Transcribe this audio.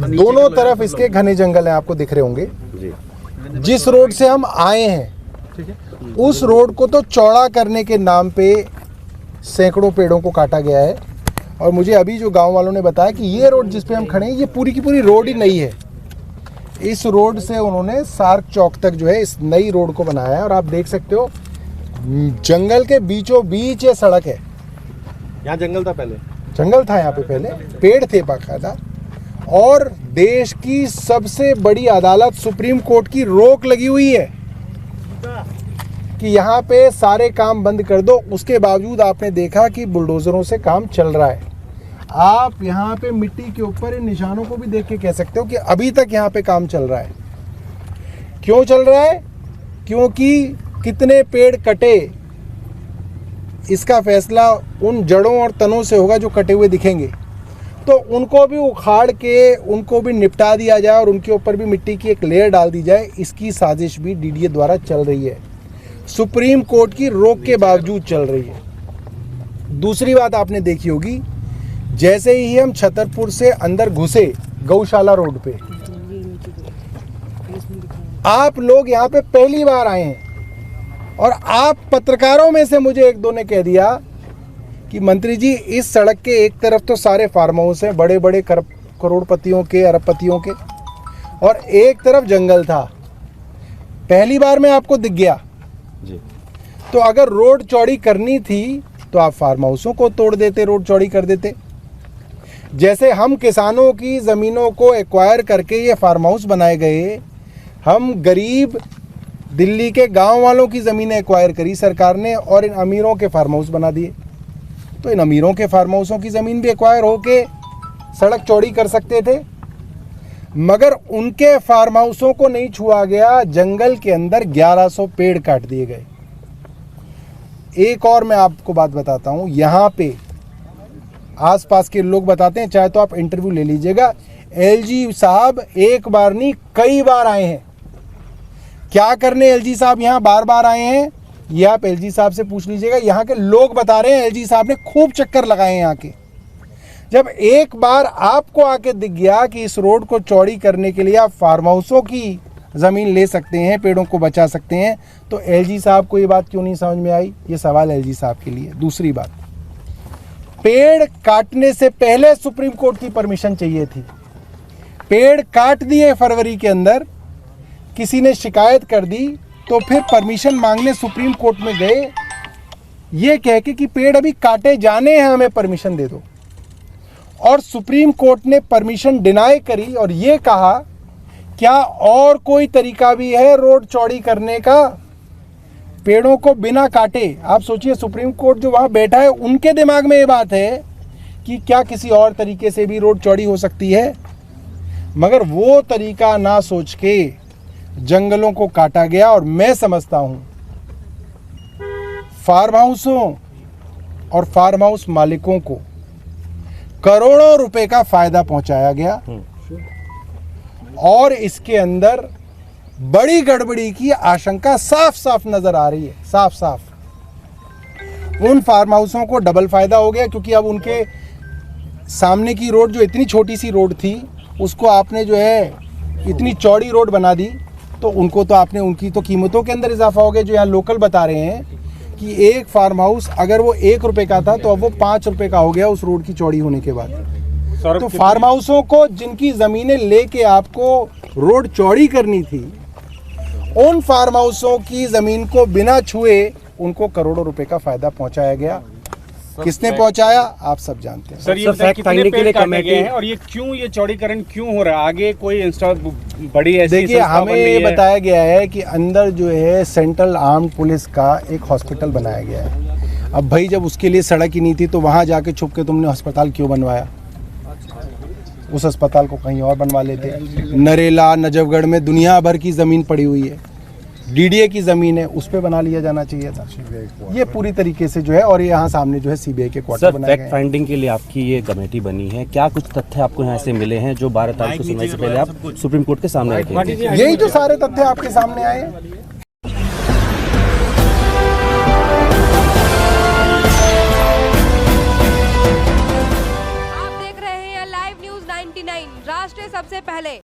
दोनों तरफ इसके घने जंगल हैं, आपको दिख रहे होंगे। जिस रोड से हम आए हैं उस रोड को तो चौड़ा करने के नाम पे सैकड़ों पेड़ों को काटा गया है। और मुझे अभी जो गांव वालों ने बताया कि ये रोड जिस पे हम खड़े हैं ये पूरी की पूरी रोड ही नई है। इस रोड से उन्होंने सार्क चौक तक जो है इस नई रोड को बनाया है। और आप देख सकते हो जंगल के बीचों बीच ये सड़क है। यहाँ जंगल था पहले, जंगल था यहाँ पे पहले, पेड़ थे बाकायदा। और देश की सबसे बड़ी अदालत सुप्रीम कोर्ट की रोक लगी हुई है कि यहाँ पे सारे काम बंद कर दो। उसके बावजूद आपने देखा कि बुलडोजरों से काम चल रहा है। आप यहाँ पे मिट्टी के ऊपर इन निशानों को भी देख के कह सकते हो कि अभी तक यहाँ पे काम चल रहा है। क्यों चल रहा है? क्योंकि कितने पेड़ कटे इसका फैसला उन जड़ों और तनों से होगा जो कटे हुए दिखेंगे। तो उनको भी उखाड़ के उनको भी निपटा दिया जाए और उनके ऊपर भी मिट्टी की एक लेयर डाल दी जाए, इसकी साजिश भी डीडीए द्वारा चल रही है। सुप्रीम कोर्ट की रोक के बावजूद चल रही है। दूसरी बात आपने देखी होगी, जैसे ही हम छतरपुर से अंदर घुसे गौशाला रोड पे, आप लोग यहाँ पे पहली बार आए हैं और आप पत्रकारों में से मुझे एक दो ने कह दिया कि मंत्री जी इस सड़क के एक तरफ तो सारे फार्म हाउस हैं, बड़े बड़े करोड़पतियों के, अरबपतियों के, और एक तरफ जंगल था। पहली बार में आपको दिख गया जी। तो अगर रोड चौड़ी करनी थी तो आप फार्म हाउसों को तोड़ देते, रोड चौड़ी कर देते। जैसे हम किसानों की ज़मीनों को एक्वायर करके ये फार्म हाउस बनाए गए, हम गरीब दिल्ली के गांव वालों की ज़मीनें एक्वायर करी सरकार ने और इन अमीरों के फार्म हाउस बना दिए। तो इन अमीरों के फार्म हाउसों की ज़मीन भी एक्वायर होके सड़क चौड़ी कर सकते थे, मगर उनके फार्म हाउसों को नहीं छुआ गया। जंगल के अंदर 1100 पेड़ काट दिए गए। एक और मैं आपको बात बताता हूँ, यहाँ पे आसपास के लोग बताते हैं, चाहे तो आप इंटरव्यू ले लीजिएगा, एलजी साहब एक बार नहीं कई बार आए हैं। क्या करने एलजी साहब यहाँ बार बार आए हैं, ये आप एलजी साहब से पूछ लीजिएगा। यहाँ के लोग बता रहे हैं एलजी साहब ने खूब चक्कर लगाए हैं यहाँ के। जब एक बार आपको आके दिख गया कि इस रोड को चौड़ी करने के लिए आप फार्म हाउसों की ज़मीन ले सकते हैं, पेड़ों को बचा सकते हैं, तो एलजी साहब को ये बात क्यों नहीं समझ में आई? ये सवाल एलजी साहब के लिए। दूसरी बात, पेड़ काटने से पहले सुप्रीम कोर्ट की परमिशन चाहिए थी। पेड़ काट दिए फरवरी के अंदर, किसी ने शिकायत कर दी तो फिर परमिशन मांगने सुप्रीम कोर्ट में गए, ये कह के कि पेड़ अभी काटे जाने हैं, हमें परमिशन दे दो। और सुप्रीम कोर्ट ने परमिशन डिनाई करी और ये कहा क्या और कोई तरीका भी है रोड चौड़ी करने का पेड़ों को बिना काटे? आप सोचिए, सुप्रीम कोर्ट जो वहाँ बैठा है उनके दिमाग में ये बात है कि क्या किसी और तरीके से भी रोड चौड़ी हो सकती है, मगर वो तरीका ना सोच के जंगलों को काटा गया। और मैं समझता हूँ फार्म हाउसों और फार्म हाउस मालिकों को करोड़ों रुपए का फायदा पहुंचाया गया और इसके अंदर बड़ी गड़बड़ी की आशंका साफ साफ नजर आ रही है। साफ साफ उन फार्म हाउसों को डबल फायदा हो गया, क्योंकि अब उनके सामने की रोड जो इतनी छोटी सी रोड थी उसको आपने जो है इतनी चौड़ी रोड बना दी, तो उनको तो आपने उनकी तो कीमतों के अंदर इजाफा हो गया। जो यहाँ लोकल बता रहे हैं कि एक फार्म हाउस अगर वो 1 रुपए का था तो अब वो 5 रुपए का हो गया उस रोड की चौड़ी होने के बाद। तो फार्म हाउसों को जिनकी ज़मीनें लेके आपको रोड चौड़ी करनी थी, उन फार्म हाउसों की ज़मीन को बिना छुए उनको करोड़ों रुपए का फायदा पहुंचाया गया। किसने पहुंचाया आप सब जानते हैं। सर, ये फैक्ट फाइंडिंग के लिए कमेटी है और ये क्यों, ये चौड़ीकरण क्यों हो रहा है? आगे कोई इंस्टॉल बड़ी ऐसी देखिए, हमें ये बताया गया है कि अंदर जो है सेंट्रल आर्म्ड पुलिस का एक हॉस्पिटल बनाया गया है। अब भाई जब उसके लिए सड़क ही नहीं थी तो वहाँ जाके छुप के तुमने अस्पताल क्यों बनवाया? उस अस्पताल को कहीं और बनवा लेते। नरेला, नजफगढ़ में दुनिया भर की ज़मीन पड़ी हुई है, डीडीए की ज़मीन है, उस पे बना लिया जाना चाहिए था। ये पूरी तरीके से जो है, और ये यहाँ सामने जो है सीबीआई के क्वार्टर बनाए गए हैं। फैक्ट फाइंडिंग के लिए आपकी ये कमेटी बनी है, क्या कुछ तथ्य आपको यहाँ से मिले हैं जो 12 तारीख को सुनवाई से पहले आप सुप्रीम कोर्ट के सामने रखेंगे? यही तो सारे तथ्य आपके सामने आए। आप देख रहे हैं लाइव न्यूज़ 9। 99 राष्ट्र सबसे पहले।